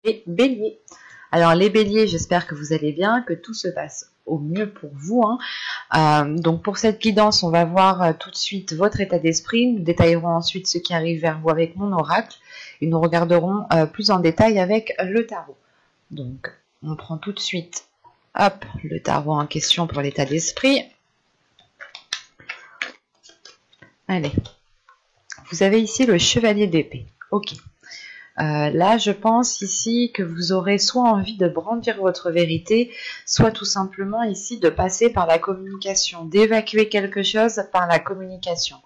les béliers. Alors les béliers, j'espère que vous allez bien, que tout se passe au mieux pour vous. Donc pour cette guidance, on va voir tout de suite votre état d'esprit. Nous détaillerons ensuite ce qui arrive vers vous avec mon oracle. Et nous regarderons plus en détail avec le tarot. Donc on prend tout de suite hop, le tarot en question pour l'état d'esprit. Allez, vous avez ici le chevalier d'épée. Ok. Là, je pense ici que vous aurez soit envie de brandir votre vérité, soit tout simplement ici de passer par la communication, d'évacuer quelque chose par la communication.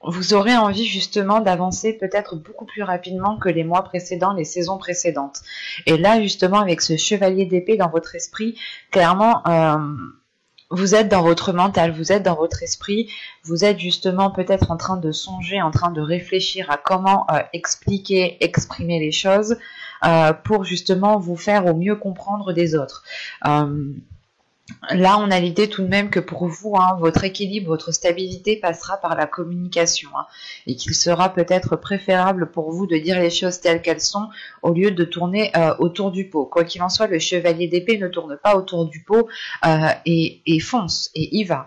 Vous aurez envie justement d'avancer peut-être beaucoup plus rapidement que les mois précédents, les saisons précédentes. Et là, justement, avec ce chevalier d'épée dans votre esprit, clairement... vous êtes dans votre mental, vous êtes dans votre esprit, vous êtes justement peut-être en train de songer, en train de réfléchir à comment expliquer, exprimer les choses pour justement vous faire au mieux comprendre des autres. Là, on a l'idée tout de même que pour vous, votre équilibre, votre stabilité passera par la communication et qu'il sera peut-être préférable pour vous de dire les choses telles qu'elles sont au lieu de tourner autour du pot. Quoi qu'il en soit, le chevalier d'épée ne tourne pas autour du pot et fonce et y va.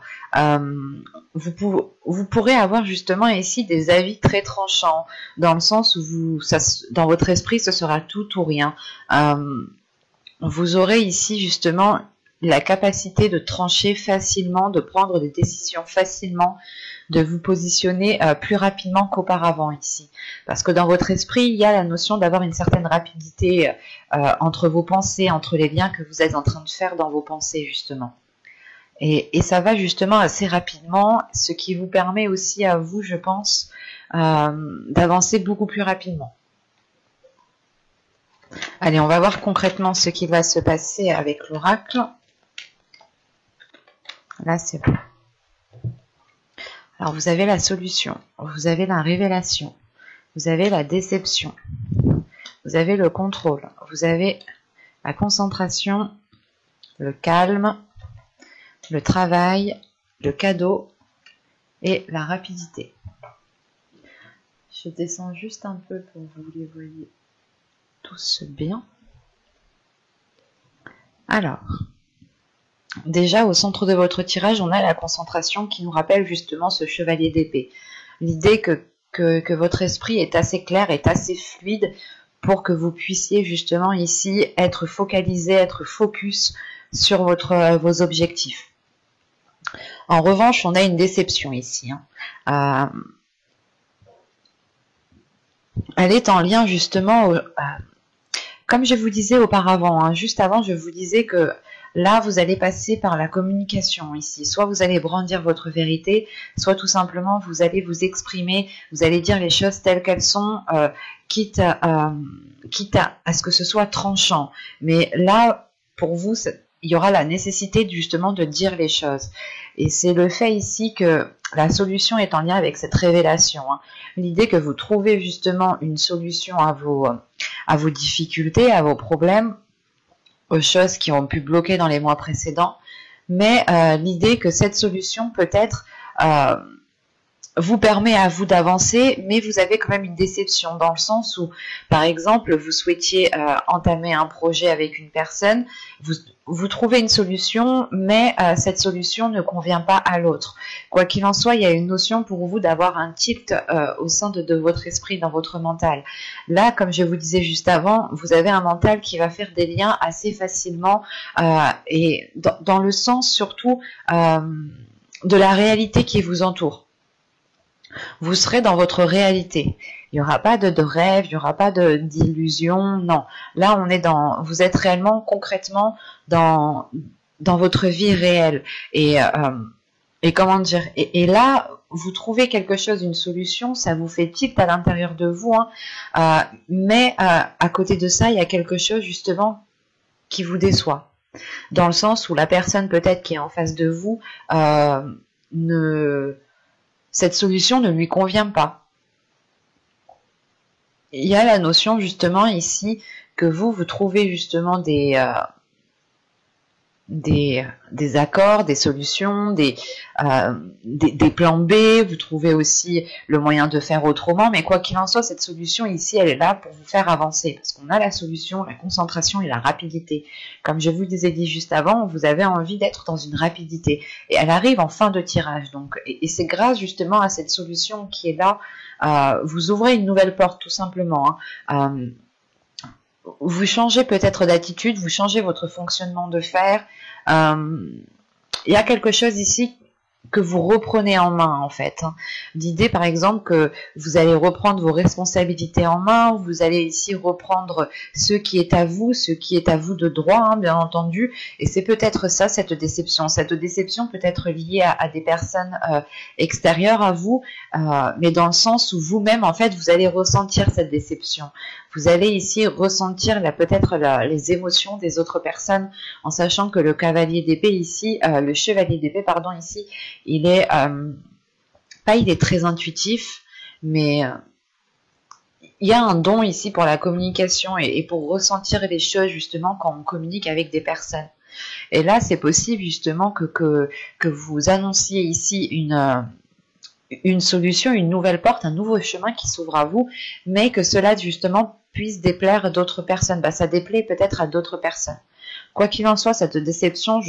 Vous pourrez avoir justement ici des avis très tranchants dans le sens où dans votre esprit, ce sera tout ou rien. Vous aurez ici justement la capacité de trancher facilement, de prendre des décisions facilement, de vous positionner plus rapidement qu'auparavant ici. Parce que dans votre esprit, il y a la notion d'avoir une certaine rapidité entre vos pensées, entre les liens que vous êtes en train de faire dans vos pensées justement. Et ça va justement assez rapidement, ce qui vous permet aussi à vous, je pense, d'avancer beaucoup plus rapidement. Allez, on va voir concrètement ce qui va se passer avec l'oracle. Là, c'est bon. Alors, vous avez la solution, vous avez la révélation, vous avez la déception, vous avez le contrôle, vous avez la concentration, le calme, le travail, le cadeau et la rapidité. Je descends juste un peu pour que vous les voyez tous bien. Alors... déjà, au centre de votre tirage, on a la concentration qui nous rappelle justement ce chevalier d'épée. L'idée que votre esprit est assez clair, est assez fluide pour que vous puissiez justement ici être focalisé, être focus sur vos objectifs. En revanche, on a une déception ici. Elle est en lien justement, comme je vous disais auparavant, juste avant, je vous disais que là, vous allez passer par la communication ici. Soit vous allez brandir votre vérité, soit tout simplement vous allez vous exprimer, vous allez dire les choses telles qu'elles sont, quitte à ce que ce soit tranchant. Mais là, pour vous, il y aura la nécessité justement de dire les choses. Et c'est le fait ici que la solution est en lien avec cette révélation. L'idée que vous trouvez justement une solution à vos difficultés, à vos problèmes, aux choses qui ont pu bloquer dans les mois précédents, mais l'idée que cette solution peut-être vous permet à vous d'avancer, mais vous avez quand même une déception dans le sens où, par exemple, vous souhaitiez entamer un projet avec une personne, vous trouvez une solution, mais cette solution ne convient pas à l'autre. Quoi qu'il en soit, il y a une notion pour vous d'avoir un tilt au sein de votre esprit, dans votre mental. Là, comme je vous disais juste avant, vous avez un mental qui va faire des liens assez facilement et dans le sens surtout de la réalité qui vous entoure. Vous serez dans votre réalité. Il n'y aura pas de rêve, il n'y aura pas d'illusion, non. Là, vous êtes réellement, concrètement, dans votre vie réelle. Et comment dire, et là, vous trouvez quelque chose, une solution, ça vous fait tilt à l'intérieur de vous, mais à côté de ça, il y a quelque chose, justement, qui vous déçoit. Dans le sens où la personne, peut-être, qui est en face de vous, cette solution ne lui convient pas. Il y a la notion justement ici que vous trouvez justement des des accords, des solutions, des plans B, vous trouvez aussi le moyen de faire autrement, mais quoi qu'il en soit, cette solution ici, elle est là pour vous faire avancer, parce qu'on a la solution, la concentration et la rapidité. Comme je vous ai dit juste avant, vous avez envie d'être dans une rapidité, et elle arrive en fin de tirage, donc, et c'est grâce justement à cette solution qui est là, vous ouvrez une nouvelle porte tout simplement, hein. Vous changez peut-être d'attitude, vous changez votre fonctionnement de faire. Il y a quelque chose ici que vous reprenez en main en fait. L'idée par exemple que vous allez reprendre vos responsabilités en main, vous allez ici reprendre ce qui est à vous, ce qui est à vous de droit, hein, bien entendu, et c'est peut-être ça cette déception. Cette déception peut être liée à des personnes extérieures à vous, mais dans le sens où vous-même en fait vous allez ressentir cette déception. Vous allez ici ressentir peut-être les émotions des autres personnes, en sachant que le cavalier d'épée ici, le chevalier d'épée pardon ici, il est il est très intuitif, mais il y a un don ici pour la communication et pour ressentir les choses justement quand on communique avec des personnes. Et là, c'est possible justement que vous annonciez ici une solution, une nouvelle porte, un nouveau chemin qui s'ouvre à vous, mais que cela justement puisse déplaire d'autres personnes. Ça déplaît peut-être à d'autres personnes. Quoi qu'il en soit, cette déception,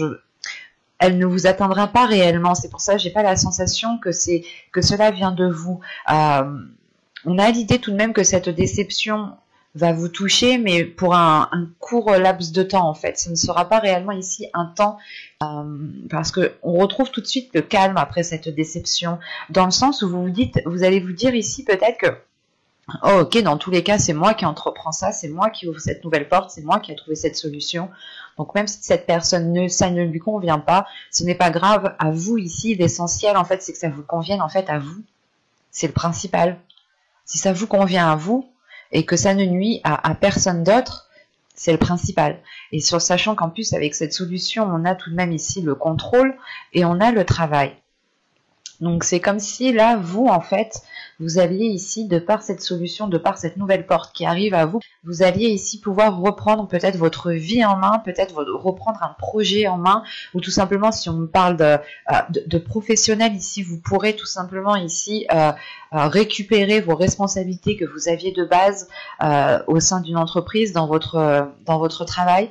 elle ne vous atteindra pas réellement. C'est pour ça que j'ai pas la sensation que cela vient de vous. On a l'idée tout de même que cette déception va vous toucher, mais pour un court laps de temps en fait. Ce ne sera pas réellement ici un temps, parce que on retrouve tout de suite le calme après cette déception, dans le sens où vous allez vous dire ici peut-être que oh, ok, dans tous les cas, c'est moi qui entreprends ça, c'est moi qui ouvre cette nouvelle porte, c'est moi qui ai trouvé cette solution. Donc même si cette personne ça ne lui convient pas, ce n'est pas grave. À vous ici, l'essentiel en fait, c'est que ça vous convienne en fait à vous. C'est le principal. Si ça vous convient à vous et que ça ne nuit à personne d'autre, c'est le principal. Et sachant qu'en plus avec cette solution, on a tout de même ici le contrôle et on a le travail. Donc c'est comme si là, vous en fait, vous alliez ici, de par cette solution, de par cette nouvelle porte qui arrive à vous, vous alliez ici pouvoir reprendre peut-être votre vie en main, peut-être reprendre un projet en main, ou tout simplement si on parle de professionnel ici, vous pourrez tout simplement ici récupérer vos responsabilités que vous aviez de base au sein d'une entreprise, dans votre travail.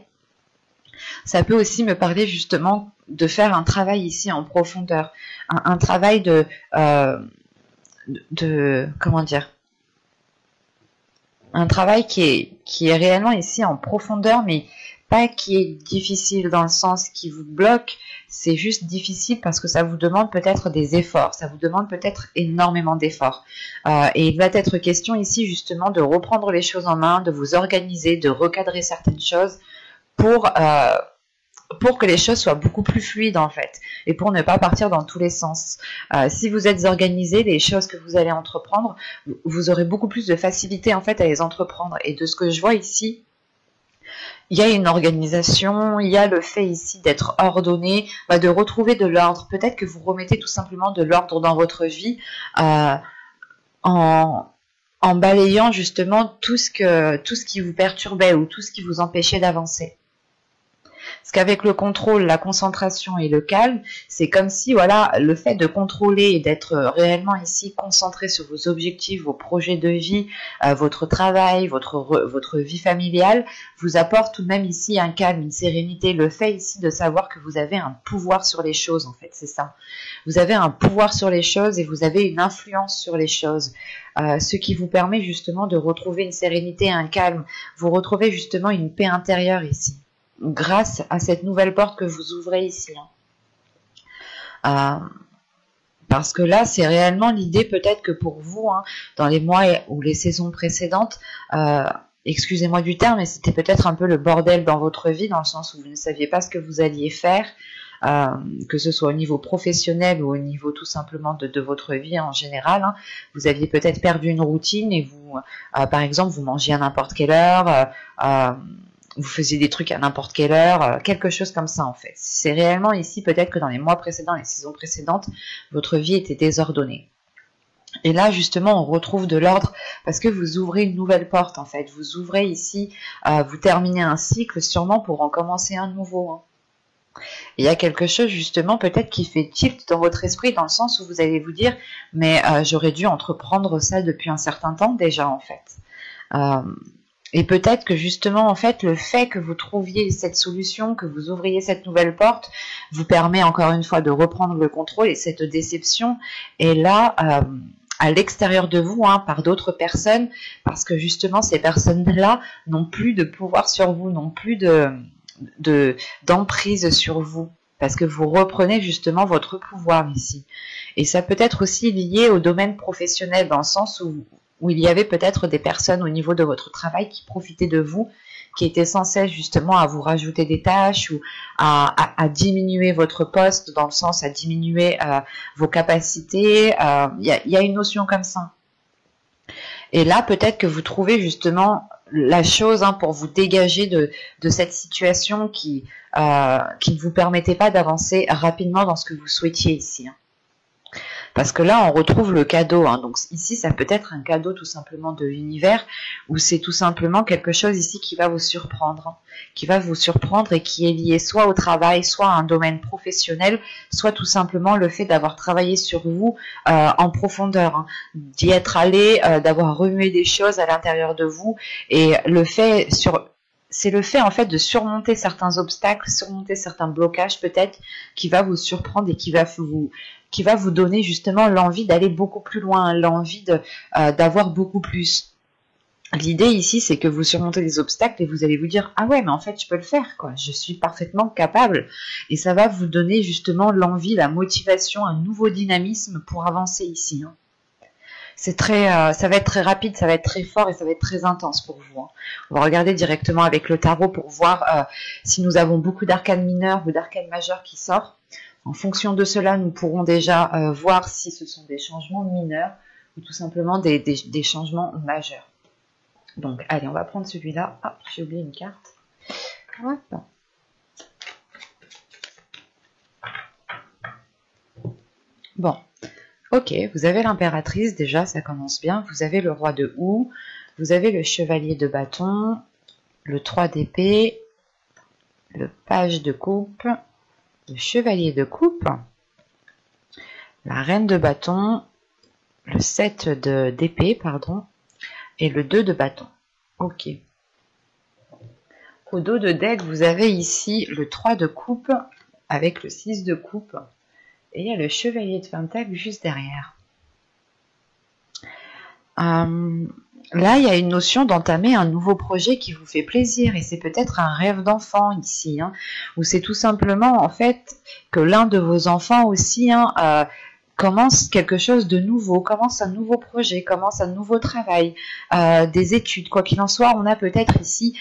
Ça peut aussi me parler justement de faire un travail ici en profondeur, un travail comment dire, un travail qui est réellement ici en profondeur, mais pas qui est difficile dans le sens qui vous bloque, c'est juste difficile parce que ça vous demande peut-être des efforts, ça vous demande peut-être énormément d'efforts. Et il va être question ici justement de reprendre les choses en main, de vous organiser, de recadrer certaines choses pour que les choses soient beaucoup plus fluides en fait, et pour ne pas partir dans tous les sens. Si vous êtes organisé, les choses que vous allez entreprendre, vous aurez beaucoup plus de facilité en fait à les entreprendre. Et de ce que je vois ici, il y a une organisation, il y a le fait ici d'être ordonné, de retrouver de l'ordre. Peut-être que vous remettez tout simplement de l'ordre dans votre vie en balayant justement tout ce qui vous perturbait ou tout ce qui vous empêchait d'avancer. Parce qu'avec le contrôle, la concentration et le calme, c'est comme si, voilà, le fait de contrôler et d'être réellement ici concentré sur vos objectifs, vos projets de vie, votre travail, votre vie familiale, vous apporte tout de même ici un calme, une sérénité. Le fait ici de savoir que vous avez un pouvoir sur les choses, en fait, c'est ça. Vous avez un pouvoir sur les choses et vous avez une influence sur les choses. Ce qui vous permet justement de retrouver une sérénité, un calme. Vous retrouvez justement une paix intérieure ici, grâce à cette nouvelle porte que vous ouvrez ici. Parce que là, c'est réellement l'idée peut-être que pour vous, dans les mois ou les saisons précédentes, excusez-moi du terme, mais c'était peut-être un peu le bordel dans votre vie, dans le sens où vous ne saviez pas ce que vous alliez faire, que ce soit au niveau professionnel ou au niveau tout simplement de votre vie en général. Vous aviez peut-être perdu une routine et vous, par exemple, vous mangiez à n'importe quelle heure, vous faisiez des trucs à n'importe quelle heure, quelque chose comme ça en fait. C'est réellement ici peut-être que dans les mois précédents, les saisons précédentes, votre vie était désordonnée. Et là justement on retrouve de l'ordre parce que vous ouvrez une nouvelle porte en fait. Vous ouvrez ici, vous terminez un cycle sûrement pour en commencer un nouveau. Il y a quelque chose justement peut-être qui fait tilt dans votre esprit dans le sens où vous allez vous dire mais j'aurais dû entreprendre ça depuis un certain temps déjà en fait. Euh, et peut-être que justement en fait le fait que vous trouviez cette solution, que vous ouvriez cette nouvelle porte vous permet encore une fois de reprendre le contrôle et cette déception est là à l'extérieur de vous par d'autres personnes parce que justement ces personnes-là n'ont plus de pouvoir sur vous, n'ont plus d'emprise sur vous parce que vous reprenez justement votre pouvoir ici. Et ça peut être aussi lié au domaine professionnel dans le sens où il y avait peut-être des personnes au niveau de votre travail qui profitaient de vous, qui étaient sans cesse justement à vous rajouter des tâches ou à diminuer votre poste dans le sens à diminuer vos capacités. Il y a une notion comme ça. Et là, peut-être que vous trouvez justement la chose pour vous dégager de cette situation qui ne vous permettait pas d'avancer rapidement dans ce que vous souhaitiez ici. Parce que là, on retrouve le cadeau. Donc ici, ça peut être un cadeau tout simplement de l'univers, ou c'est tout simplement quelque chose ici qui va vous surprendre. Qui va vous surprendre et qui est lié soit au travail, soit à un domaine professionnel, soit tout simplement le fait d'avoir travaillé sur vous en profondeur, d'y être allé, d'avoir remué des choses à l'intérieur de vous. Et c'est le fait en fait de surmonter certains obstacles, surmonter certains blocages peut-être, qui va vous surprendre et qui va vous donner justement l'envie d'aller beaucoup plus loin, l'envie d'avoir beaucoup plus. L'idée ici, c'est que vous surmontez les obstacles et vous allez vous dire « Ah ouais, mais en fait, je peux le faire, quoi. Je suis parfaitement capable. » Et ça va vous donner justement l'envie, la motivation, un nouveau dynamisme pour avancer ici. Ça va être très rapide, ça va être très fort et ça va être très intense pour vous. On va regarder directement avec le tarot pour voir si nous avons beaucoup d'arcanes mineurs ou d'arcanes majeurs qui sortent. En fonction de cela, nous pourrons déjà voir si ce sont des changements mineurs ou tout simplement des changements majeurs. Donc, allez, on va prendre celui-là. Ah, j'ai oublié une carte. Hop. Bon, ok, vous avez l'impératrice, déjà, ça commence bien. Vous avez le roi de houx, vous avez le chevalier de bâton, le 3 d'épée, le page de coupe, le chevalier de coupe, la reine de bâton, le 7 d'épée, et le 2 de bâton. Ok. Au dos de deck, vous avez ici le 3 de coupe avec le 6 de coupe et il y a le chevalier de pentacle juste derrière. Là, il y a une notion d'entamer un nouveau projet qui vous fait plaisir et c'est peut-être un rêve d'enfant ici, ou c'est tout simplement en fait que l'un de vos enfants aussi commence quelque chose de nouveau, commence un nouveau projet, commence un nouveau travail, des études, quoi qu'il en soit, on a peut-être ici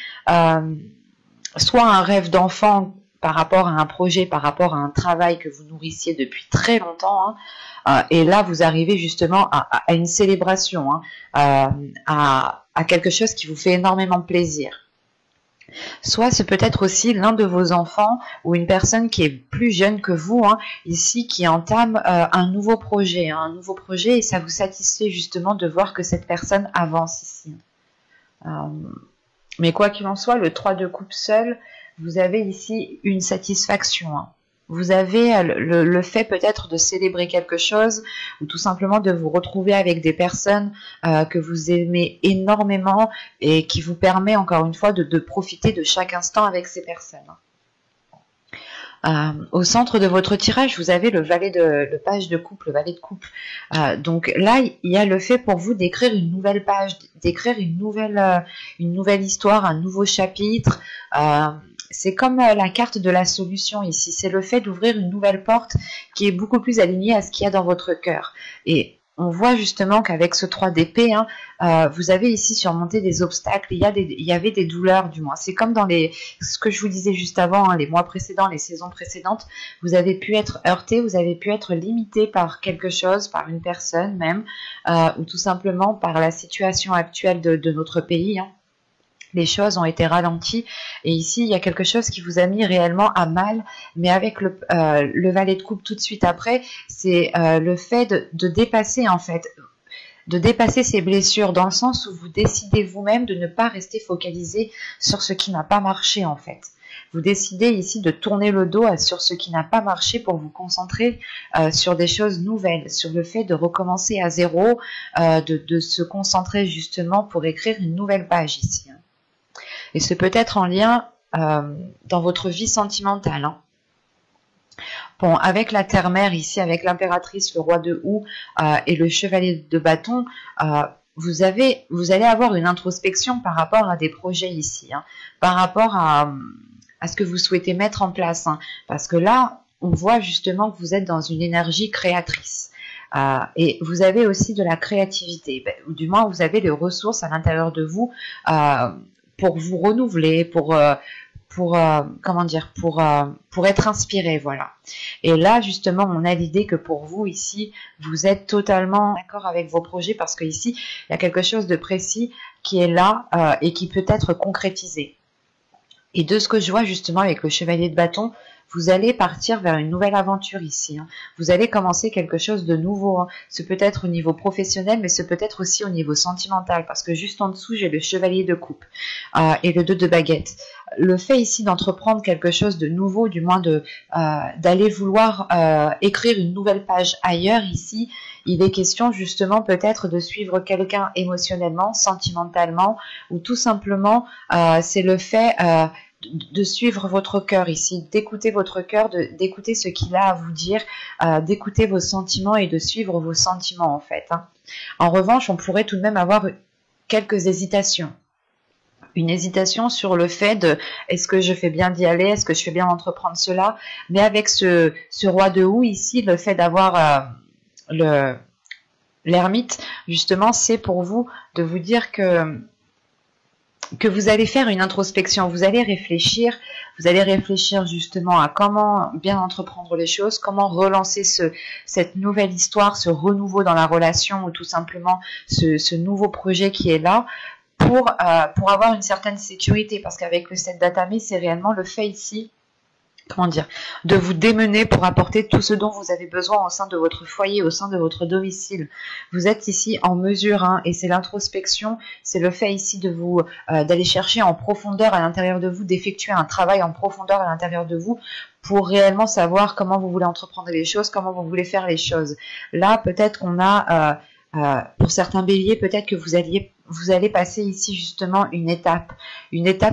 soit un rêve d'enfant par rapport à un projet, par rapport à un travail que vous nourrissiez depuis très longtemps, et là vous arrivez justement à une célébration, à quelque chose qui vous fait énormément plaisir. Soit c'est peut-être aussi l'un de vos enfants ou une personne qui est plus jeune que vous, ici, qui entame un nouveau projet, et ça vous satisfait justement de voir que cette personne avance ici. Mais quoi qu'il en soit, le 3 de coupe seul, vous avez ici une satisfaction. Vous avez le fait peut-être de célébrer quelque chose ou tout simplement de vous retrouver avec des personnes que vous aimez énormément et qui vous permet encore une fois de profiter de chaque instant avec ces personnes. Au centre de votre tirage, vous avez le page de coupe, le valet de coupe. Donc là, il y a le fait pour vous d'écrire une nouvelle page, d'écrire une nouvelle histoire, un nouveau chapitre. C'est comme la carte de la solution ici. C'est le fait d'ouvrir une nouvelle porte qui est beaucoup plus alignée à ce qu'il y a dans votre cœur. Et on voit justement qu'avec ce 3 d'épée, vous avez ici surmonté des obstacles. Il y avait des douleurs, du moins. C'est comme dans ce que je vous disais juste avant, les mois précédents, les saisons précédentes. Vous avez pu être heurté, vous avez pu être limité par quelque chose, par une personne même, ou tout simplement par la situation actuelle de notre pays. Les choses ont été ralenties et ici il y a quelque chose qui vous a mis réellement à mal, mais avec le valet de coupe tout de suite après, c'est le fait de dépasser en fait, de dépasser ces blessures dans le sens où vous décidez vous-même de ne pas rester focalisé sur ce qui n'a pas marché en fait. Vous décidez ici de tourner le dos sur ce qui n'a pas marché pour vous concentrer sur des choses nouvelles, sur le fait de recommencer à zéro, de se concentrer justement pour écrire une nouvelle page ici. Et c'est peut-être en lien dans votre vie sentimentale. Bon, avec la terre-mère ici, avec l'impératrice, le roi de houx et le chevalier de bâton, vous allez avoir une introspection par rapport à des projets ici, par rapport à ce que vous souhaitez mettre en place. Parce que là, on voit justement que vous êtes dans une énergie créatrice. Et vous avez aussi de la créativité, ou du moins vous avez les ressources à l'intérieur de vous pour vous renouveler, pour être inspiré, voilà. Et là, justement, on a l'idée que pour vous, ici, vous êtes totalement d'accord avec vos projets parce qu'ici, il y a quelque chose de précis qui est là et qui peut être concrétisé. Et de ce que je vois, justement, avec le chevalier de bâton, vous allez partir vers une nouvelle aventure ici. Vous allez commencer quelque chose de nouveau. Ce peut être au niveau professionnel, mais ce peut être aussi au niveau sentimental, parce que juste en dessous, j'ai le chevalier de coupe et le 2 de baguette. Le fait ici d'entreprendre quelque chose de nouveau, du moins d'aller vouloir écrire une nouvelle page ailleurs ici, il est question justement peut-être de suivre quelqu'un émotionnellement, sentimentalement, ou tout simplement c'est le fait de suivre votre cœur ici, d'écouter votre cœur, d'écouter ce qu'il a à vous dire, d'écouter vos sentiments et de suivre vos sentiments en fait. En revanche, on pourrait tout de même avoir quelques hésitations. Une hésitation sur le fait de est-ce que je fais bien d'y aller, est-ce que je fais bien d'entreprendre cela, mais avec ce roi de houx ici, le fait d'avoir l'ermite, justement, c'est pour vous de vous dire que vous allez faire une introspection, vous allez réfléchir justement à comment bien entreprendre les choses, comment relancer cette nouvelle histoire, ce renouveau dans la relation ou tout simplement ce nouveau projet qui est là pour avoir une certaine sécurité, parce qu'avec le 7 d'Atamé, c'est réellement le fait ici, comment dire, de vous démener pour apporter tout ce dont vous avez besoin au sein de votre foyer, au sein de votre domicile. Vous êtes ici en mesure, et c'est l'introspection, c'est le fait ici de vous d'aller chercher en profondeur à l'intérieur de vous, d'effectuer un travail en profondeur à l'intérieur de vous pour réellement savoir comment vous voulez entreprendre les choses, comment vous voulez faire les choses. Là, peut-être qu'on a, pour certains béliers, peut-être que vous allez passer ici justement une étape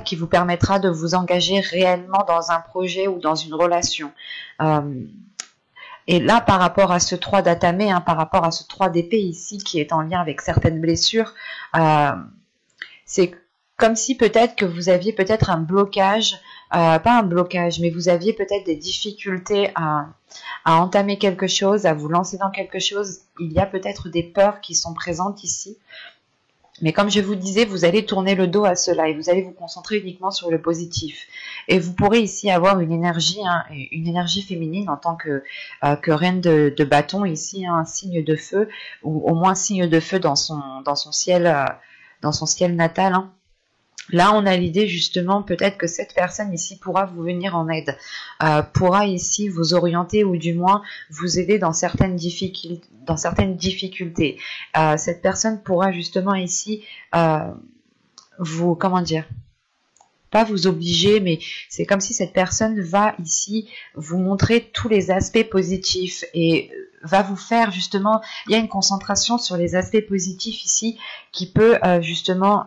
qui vous permettra de vous engager réellement dans un projet ou dans une relation. Et là, par rapport à ce 3 d'Atamé, par rapport à ce 3 d'épée ici, qui est en lien avec certaines blessures, c'est comme si peut-être que vous aviez peut-être un blocage, pas un blocage, mais vous aviez peut-être des difficultés à entamer quelque chose, à vous lancer dans quelque chose. Il y a peut-être des peurs qui sont présentes ici. Mais comme je vous disais, vous allez tourner le dos à cela et vous allez vous concentrer uniquement sur le positif. Et vous pourrez ici avoir une énergie féminine en tant que reine de bâton ici, un signe de feu, ou au moins signe de feu dans son ciel natal. Là, on a l'idée justement peut-être que cette personne ici pourra vous venir en aide, pourra ici vous orienter ou du moins vous aider dans certaines difficultés. Cette personne pourra justement ici vous, comment dire, pas vous obliger, mais c'est comme si cette personne va ici vous montrer tous les aspects positifs et va vous faire justement, il y a une concentration sur les aspects positifs ici qui peut justement...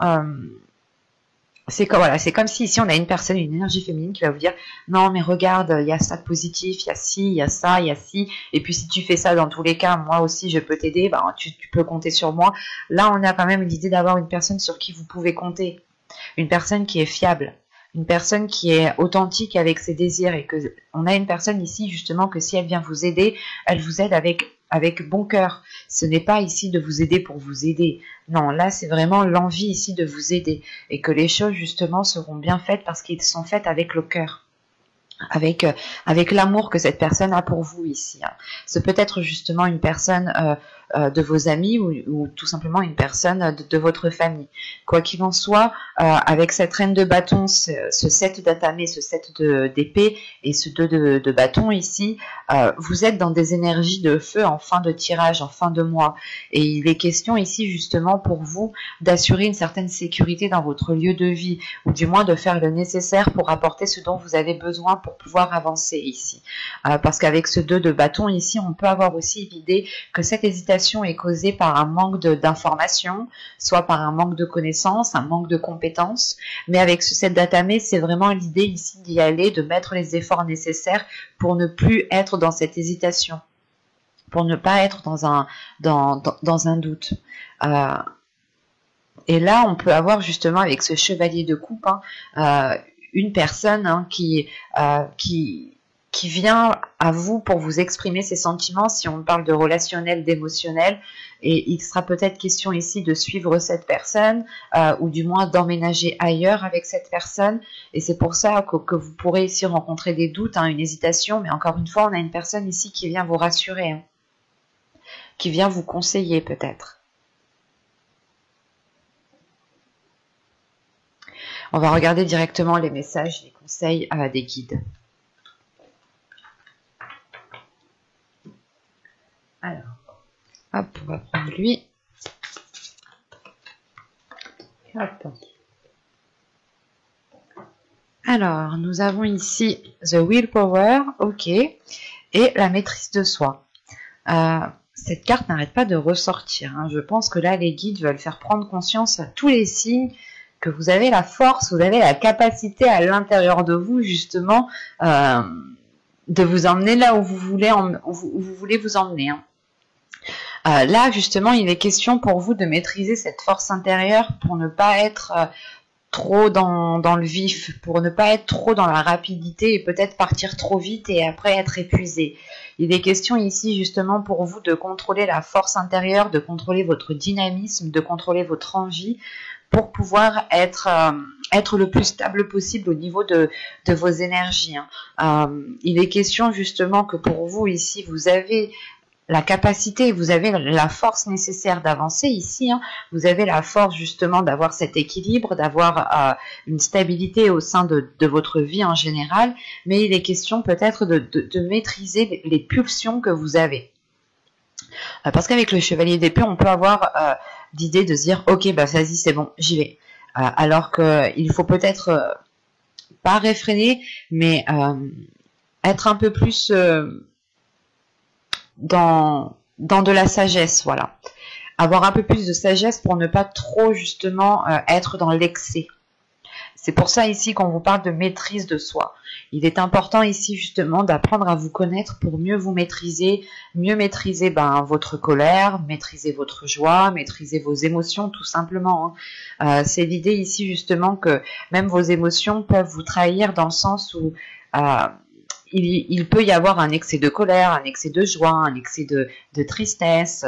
c'est comme si ici on a une personne, une énergie féminine qui va vous dire non mais regarde, il y a ça de positif, il y a ci, il y a ça, il y a ci, et puis si tu fais ça dans tous les cas, moi aussi je peux t'aider, tu peux compter sur moi. Là on a quand même l'idée d'avoir une personne sur qui vous pouvez compter, une personne qui est fiable, une personne qui est authentique avec ses désirs, et que on a une personne ici justement que si elle vient vous aider, elle vous aide avec bon cœur. Ce n'est pas ici de vous aider pour vous aider. Non, là c'est vraiment l'envie ici de vous aider et que les choses justement seront bien faites parce qu'elles sont faites avec le cœur. avec l'amour que cette personne a pour vous ici. C'est peut-être justement une personne de vos amis ou tout simplement une personne de votre famille. Quoi qu'il en soit, avec cette reine de bâton, ce 7 d'atamé, ce 7 d'épée et ce 2 de bâton ici, vous êtes dans des énergies de feu en fin de tirage, en fin de mois. Et il est question ici justement pour vous d'assurer une certaine sécurité dans votre lieu de vie, ou du moins de faire le nécessaire pour apporter ce dont vous avez besoin pour pouvoir avancer ici. Parce qu'avec ce 2 de bâton ici, on peut avoir aussi l'idée que cette hésitation est causée par un manque d'informations, soit par un manque de connaissances, un manque de compétences. Mais avec ce 7 d'atamé, c'est vraiment l'idée ici d'y aller, de mettre les efforts nécessaires pour ne plus être dans cette hésitation, pour ne pas être dans un doute. Et là, on peut avoir justement avec ce chevalier de coupe une personne qui vient à vous pour vous exprimer ses sentiments, si on parle de relationnel, d'émotionnel, et il sera peut-être question ici de suivre cette personne, ou du moins d'emménager ailleurs avec cette personne, et c'est pour ça que vous pourrez ici rencontrer des doutes, une hésitation, mais encore une fois, on a une personne ici qui vient vous rassurer, qui vient vous conseiller peut-être. On va regarder directement les messages, les conseils des guides. Alors, hop, on va prendre lui. Hop. Alors, nous avons ici The Willpower, ok, et la maîtrise de soi. Cette carte n'arrête pas de ressortir. Je pense que là, les guides veulent faire prendre conscience à tous les signes que vous avez la force, vous avez la capacité à l'intérieur de vous, justement, de vous emmener là où vous voulez, vous emmener. Là, justement, il est question pour vous de maîtriser cette force intérieure pour ne pas être trop dans le vif, pour ne pas être trop dans la rapidité et peut-être partir trop vite et après être épuisé. Il est question ici justement pour vous de contrôler la force intérieure, de contrôler votre dynamisme, de contrôler votre envie pour pouvoir être le plus stable possible au niveau de vos énergies. Il est question justement que pour vous ici, vous avez la capacité, vous avez la force nécessaire d'avancer ici, vous avez la force justement d'avoir cet équilibre, d'avoir une stabilité au sein de votre vie en général, mais il est question peut-être de maîtriser les pulsions que vous avez. Parce qu'avec le chevalier d'épée, on peut avoir l'idée de se dire, ok, bah vas-y, c'est bon, j'y vais. Alors qu'il faut peut-être pas réfréner, mais être un peu plus dans de la sagesse, voilà. Avoir un peu plus de sagesse pour ne pas trop justement être dans l'excès. C'est pour ça ici qu'on vous parle de maîtrise de soi. Il est important ici justement d'apprendre à vous connaître pour mieux vous maîtriser, mieux maîtriser votre colère, maîtriser votre joie, maîtriser vos émotions tout simplement. C'est l'idée ici justement que même vos émotions peuvent vous trahir dans le sens où il peut y avoir un excès de colère, un excès de joie, un excès de tristesse,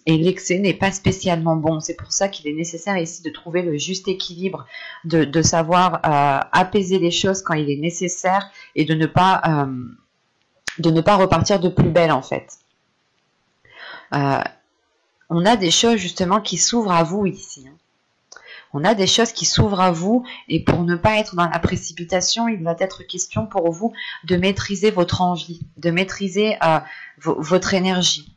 et l'excès n'est pas spécialement bon. C'est pour ça qu'il est nécessaire ici de trouver le juste équilibre, de savoir apaiser les choses quand il est nécessaire et de ne pas repartir de plus belle en fait. On a des choses justement qui s'ouvrent à vous ici. On a des choses qui s'ouvrent à vous et pour ne pas être dans la précipitation, il va être question pour vous de maîtriser votre envie, de maîtriser votre énergie.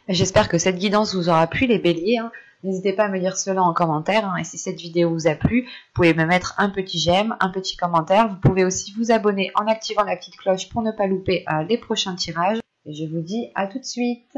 J'espère que cette guidance vous aura plu les béliers. N'hésitez pas à me dire cela en commentaire. Et si cette vidéo vous a plu, vous pouvez me mettre un petit j'aime, un petit commentaire. Vous pouvez aussi vous abonner en activant la petite cloche pour ne pas louper les prochains tirages. Et je vous dis à tout de suite.